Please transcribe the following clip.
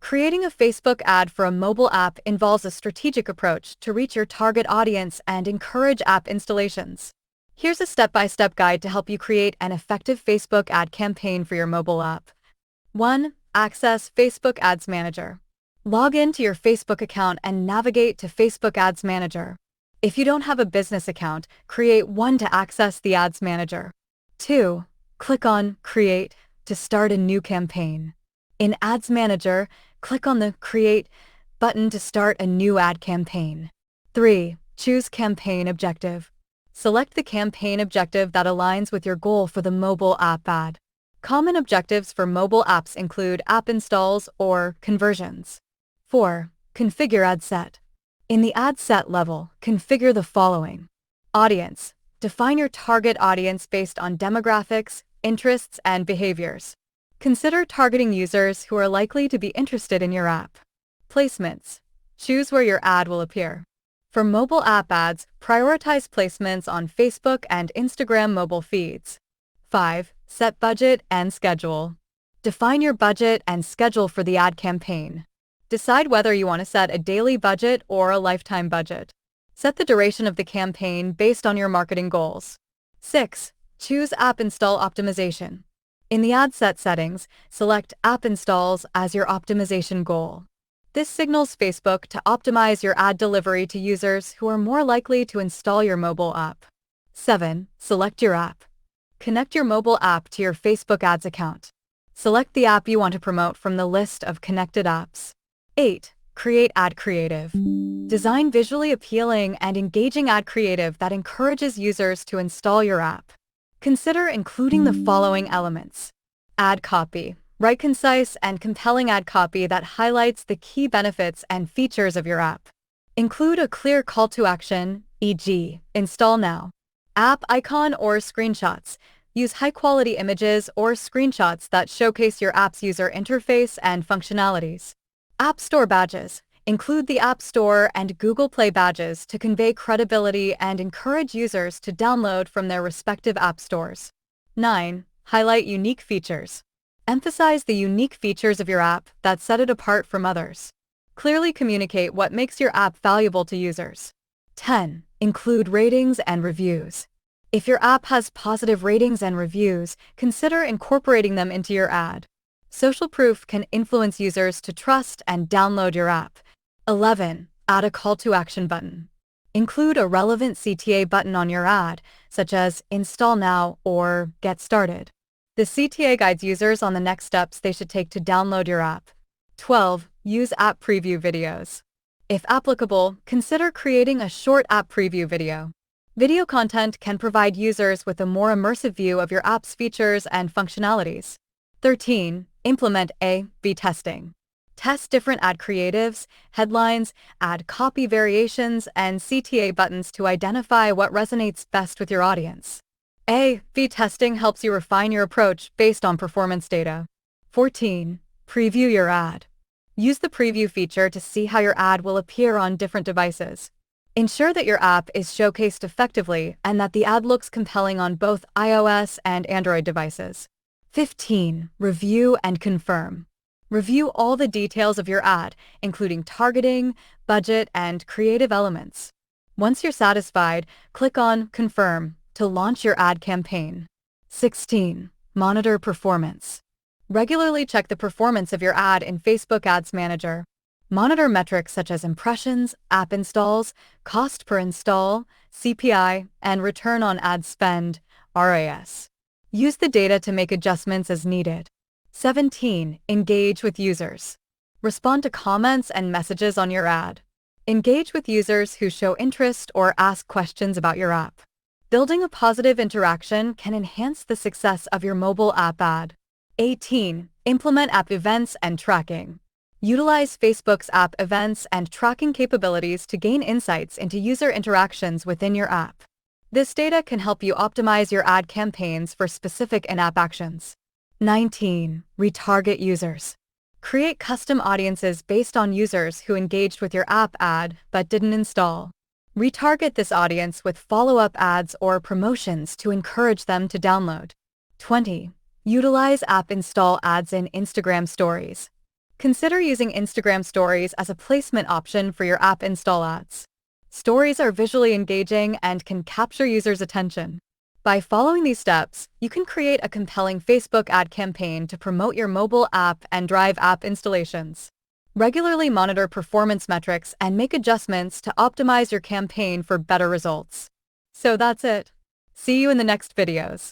Creating a Facebook ad for a mobile app involves a strategic approach to reach your target audience and encourage app installations. Here's a step-by-step guide to help you create an effective Facebook ad campaign for your mobile app. 1. Access Facebook Ads Manager. Log in to your Facebook account and navigate to Facebook Ads Manager. If you don't have a business account, create one to access the Ads Manager. 2. Click on Create to start a new campaign. In Ads Manager, click on the Create button to start a new ad campaign. 3. Choose Campaign Objective. Select the campaign objective that aligns with your goal for the mobile app ad. Common objectives for mobile apps include app installs or conversions. 4. Configure ad set. In the ad set level, configure the following. Audience. Define your target audience based on demographics, interests, and behaviors. Consider targeting users who are likely to be interested in your app. Placements. Choose where your ad will appear. For mobile app ads, prioritize placements on Facebook and Instagram mobile feeds. 5. Set budget and schedule. Define your budget and schedule for the ad campaign. Decide whether you want to set a daily budget or a lifetime budget. Set the duration of the campaign based on your marketing goals. 6. Choose App Install Optimization. In the ad set settings, select App Installs as your optimization goal. This signals Facebook to optimize your ad delivery to users who are more likely to install your mobile app. 7. Select your app. Connect your mobile app to your Facebook Ads account. Select the app you want to promote from the list of connected apps. 8. Create ad creative. Design visually appealing and engaging ad creative that encourages users to install your app. Consider including the following elements. Ad copy. Write concise and compelling ad copy that highlights the key benefits and features of your app. Include a clear call to action, e.g., install now. App icon or screenshots. Use high-quality images or screenshots that showcase your app's user interface and functionalities. App Store badges. Include the App Store and Google Play badges to convey credibility and encourage users to download from their respective app stores. 9. Highlight unique features. Emphasize the unique features of your app that set it apart from others. Clearly communicate what makes your app valuable to users. 10. Include ratings and reviews. If your app has positive ratings and reviews, consider incorporating them into your ad. Social proof can influence users to trust and download your app. 11. Add a call to action button. Include a relevant CTA button on your ad, such as Install Now or Get Started. The CTA guides users on the next steps they should take to download your app. 12. Use app preview videos. If applicable, consider creating a short app preview video. Video content can provide users with a more immersive view of your app's features and functionalities. 13. Implement A/B testing. Test different ad creatives, headlines, ad copy variations, and CTA buttons to identify what resonates best with your audience. A/B testing helps you refine your approach based on performance data. 14. Preview your ad. Use the preview feature to see how your ad will appear on different devices. Ensure that your app is showcased effectively and that the ad looks compelling on both iOS and Android devices. 15. Review and confirm. Review all the details of your ad, including targeting, budget, and creative elements. Once you're satisfied, click on Confirm to launch your ad campaign. 16. Monitor performance. Regularly check the performance of your ad in Facebook Ads Manager. Monitor metrics such as impressions, app installs, cost per install, CPI, and return on ad spend, ROAS. Use the data to make adjustments as needed. 17. Engage with users. Respond to comments and messages on your ad. Engage with users who show interest or ask questions about your app. Building a positive interaction can enhance the success of your mobile app ad. 18. Implement app events and tracking. Utilize Facebook's app events and tracking capabilities to gain insights into user interactions within your app. This data can help you optimize your ad campaigns for specific in-app actions. 19. Retarget users. Create custom audiences based on users who engaged with your app ad but didn't install. Retarget this audience with follow-up ads or promotions to encourage them to download. 20. Utilize app install ads in Instagram stories. Consider using Instagram Stories as a placement option for your app install ads. Stories are visually engaging and can capture users' attention. By following these steps, you can create a compelling Facebook ad campaign to promote your mobile app and drive app installations. Regularly monitor performance metrics and make adjustments to optimize your campaign for better results. So that's it. See you in the next videos.